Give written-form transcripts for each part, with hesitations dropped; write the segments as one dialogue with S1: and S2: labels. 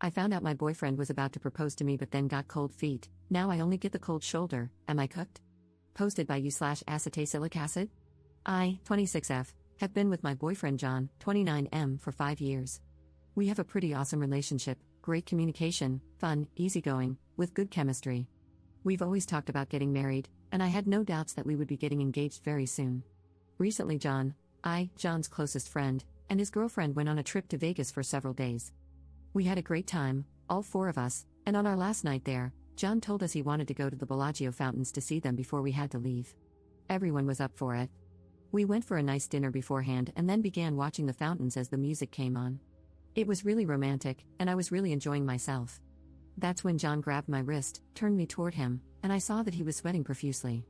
S1: I found out my boyfriend was about to propose to me but then got cold feet. Now I only get the cold shoulder. Am I cooked? Posted by you/acetylsilic acid. I, 26F, have been with my boyfriend John, 29M, for 5 years. We have a pretty awesome relationship, great communication, fun, easygoing, with good chemistry. We've always talked about getting married, and I had no doubts that we would be getting engaged very soon. Recently John's closest friend, and his girlfriend went on a trip to Vegas for several days. We had a great time, all 4 of us, and on our last night there, John told us he wanted to go to the Bellagio fountains to see them before we had to leave. Everyone was up for it. We went for a nice dinner beforehand and then began watching the fountains as the music came on. It was really romantic, and I was really enjoying myself. That's when John grabbed my wrist, turned me toward him, and I saw that he was sweating profusely.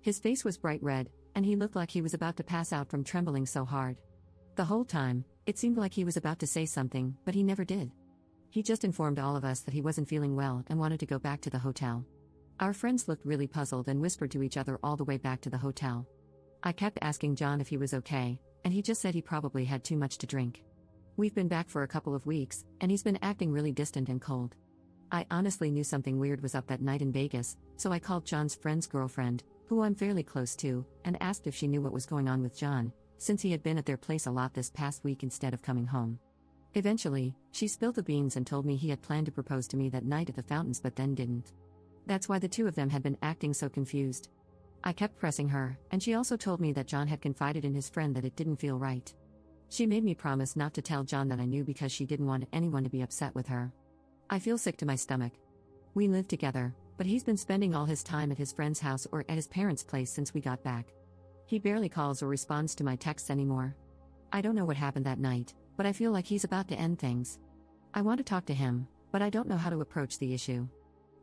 S1: His face was bright red, and he looked like he was about to pass out from trembling so hard. The whole time, it seemed like he was about to say something, but he never did. He just informed all of us that he wasn't feeling well and wanted to go back to the hotel. Our friends looked really puzzled and whispered to each other all the way back to the hotel. I kept asking John if he was okay, and he just said he probably had too much to drink. We've been back for a couple of weeks, and he's been acting really distant and cold. I honestly knew something weird was up that night in Vegas, so I called John's friend's girlfriend, who I'm fairly close to, and asked if she knew what was going on with John, since he had been at their place a lot this past week instead of coming home. Eventually, she spilled the beans and told me he had planned to propose to me that night at the fountains but then didn't. That's why the 2 of them had been acting so confused. I kept pressing her, and she also told me that John had confided in his friend that it didn't feel right. She made me promise not to tell John that I knew because she didn't want anyone to be upset with her. I feel sick to my stomach. We live together, but he's been spending all his time at his friend's house or at his parents' place since we got back. He barely calls or responds to my texts anymore. I don't know what happened that night, but I feel like he's about to end things. I want to talk to him, but I don't know how to approach the issue.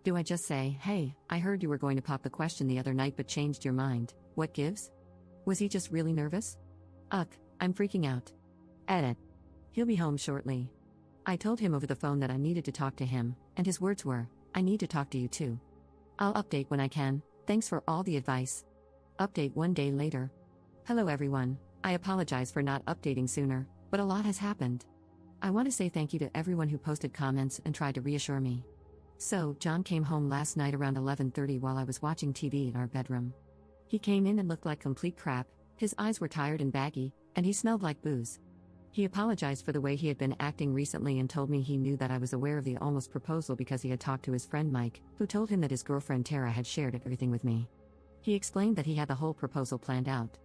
S1: Do I just say, "Hey, I heard you were going to pop the question the other night but changed your mind, what gives?" Was he just really nervous? Ugh, I'm freaking out. Edit. He'll be home shortly. I told him over the phone that I needed to talk to him, and his words were, "I need to talk to you too. I'll update when I can, thanks for all the advice." Update 1 day later. Hello everyone, I apologize for not updating sooner, but a lot has happened. I want to say thank you to everyone who posted comments and tried to reassure me. So, John came home last night around 11:30 while I was watching TV in our bedroom. He came in and looked like complete crap, his eyes were tired and baggy, and he smelled like booze. He apologized for the way he had been acting recently and told me he knew that I was aware of the almost proposal because he had talked to his friend Mike, who told him that his girlfriend Tara had shared everything with me. He explained that he had the whole proposal planned out.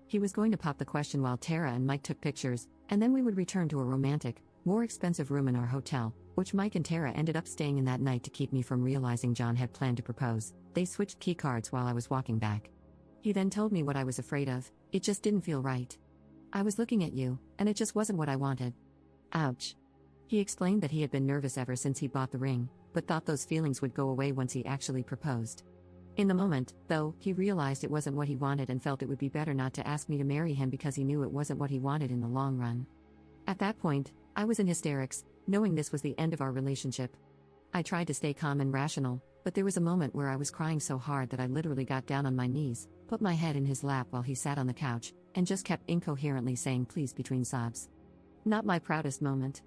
S1: He was going to pop the question while Tara and Mike took pictures, and then we would return to a romantic, more expensive room in our hotel, which Mike and Tara ended up staying in that night to keep me from realizing John had planned to propose. They switched key cards while I was walking back. He then told me what I was afraid of, it just didn't feel right. I was looking at you, and it just wasn't what I wanted. Ouch. He explained that he had been nervous ever since he bought the ring, but thought those feelings would go away once he actually proposed. In the moment, though, he realized it wasn't what he wanted and felt it would be better not to ask me to marry him because he knew it wasn't what he wanted in the long run. At that point, I was in hysterics, knowing this was the end of our relationship. I tried to stay calm and rational, but there was a moment where I was crying so hard that I literally got down on my knees, put my head in his lap while he sat on the couch, and just kept incoherently saying please between sobs. Not my proudest moment.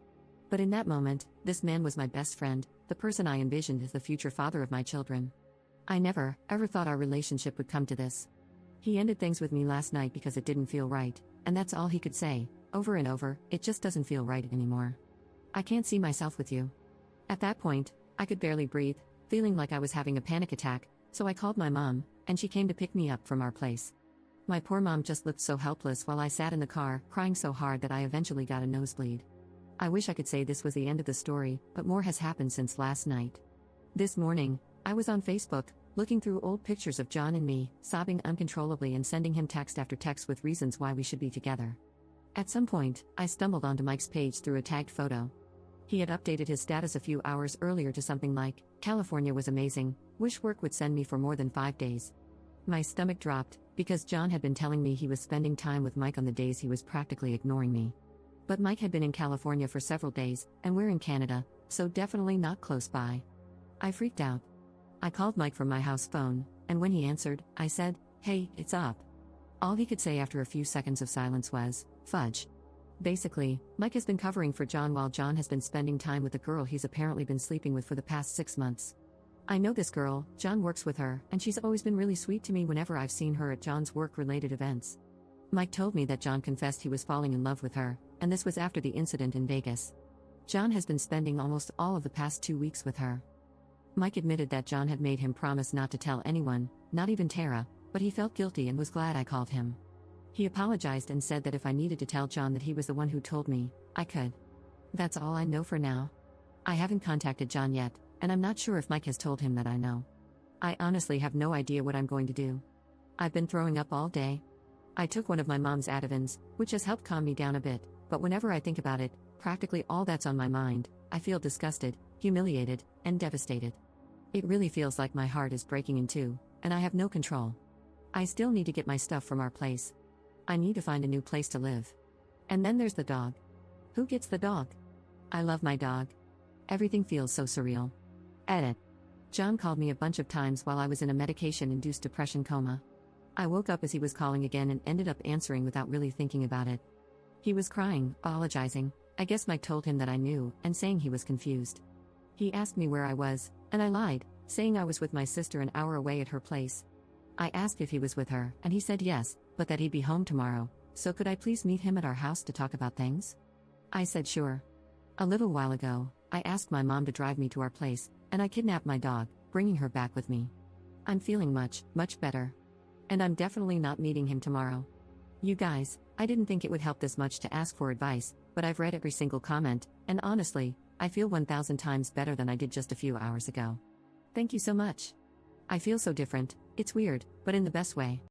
S1: But in that moment, this man was my best friend, the person I envisioned as the future father of my children. I never, ever thought our relationship would come to this. He ended things with me last night because it didn't feel right, and that's all he could say, over and over, it just doesn't feel right anymore. I can't see myself with you. At that point, I could barely breathe, feeling like I was having a panic attack, so I called my mom, and she came to pick me up from our place. My poor mom just looked so helpless while I sat in the car, crying so hard that I eventually got a nosebleed. I wish I could say this was the end of the story, but more has happened since last night. This morning, I was on Facebook, looking through old pictures of John and me, sobbing uncontrollably and sending him text after text with reasons why we should be together. At some point, I stumbled onto Mike's page through a tagged photo. He had updated his status a few hours earlier to something like, "California was amazing, wish work would send me for more than 5 days." My stomach dropped, because John had been telling me he was spending time with Mike on the days he was practically ignoring me. But Mike had been in California for several days, and we're in Canada, so definitely not close by. I freaked out. I called Mike from my house phone, and when he answered, I said, "Hey, it's up." All he could say after a few seconds of silence was, "Fudge." Basically, Mike has been covering for John while John has been spending time with the girl he's apparently been sleeping with for the past 6 months. I know this girl, John works with her, and she's always been really sweet to me whenever I've seen her at John's work-related events. Mike told me that John confessed he was falling in love with her, and this was after the incident in Vegas. John has been spending almost all of the past 2 weeks with her. Mike admitted that John had made him promise not to tell anyone, not even Tara, but he felt guilty and was glad I called him. He apologized and said that if I needed to tell John that he was the one who told me, I could. That's all I know for now. I haven't contacted John yet, and I'm not sure if Mike has told him that I know. I honestly have no idea what I'm going to do. I've been throwing up all day. I took one of my mom's Ativans, which has helped calm me down a bit, but whenever I think about it, practically all that's on my mind, I feel disgusted, humiliated, and devastated. It really feels like my heart is breaking in two, and I have no control. I still need to get my stuff from our place. I need to find a new place to live. And then there's the dog. Who gets the dog? I love my dog. Everything feels so surreal. Edit. John called me a bunch of times while I was in a medication-induced depression coma. I woke up as he was calling again and ended up answering without really thinking about it. He was crying, apologizing. I guess Mike told him that I knew, and saying he was confused. He asked me where I was, and I lied, saying I was with my sister an hour away at her place. I asked if he was with her, and he said yes, but that he'd be home tomorrow, so could I please meet him at our house to talk about things? I said sure. A little while ago, I asked my mom to drive me to our place, and I kidnapped my dog, bringing her back with me. I'm feeling much, much better. And I'm definitely not meeting him tomorrow. You guys, I didn't think it would help this much to ask for advice, but I've read every single comment, and honestly, I feel 1,000 times better than I did just a few hours ago. Thank you so much. I feel so different, it's weird, but in the best way.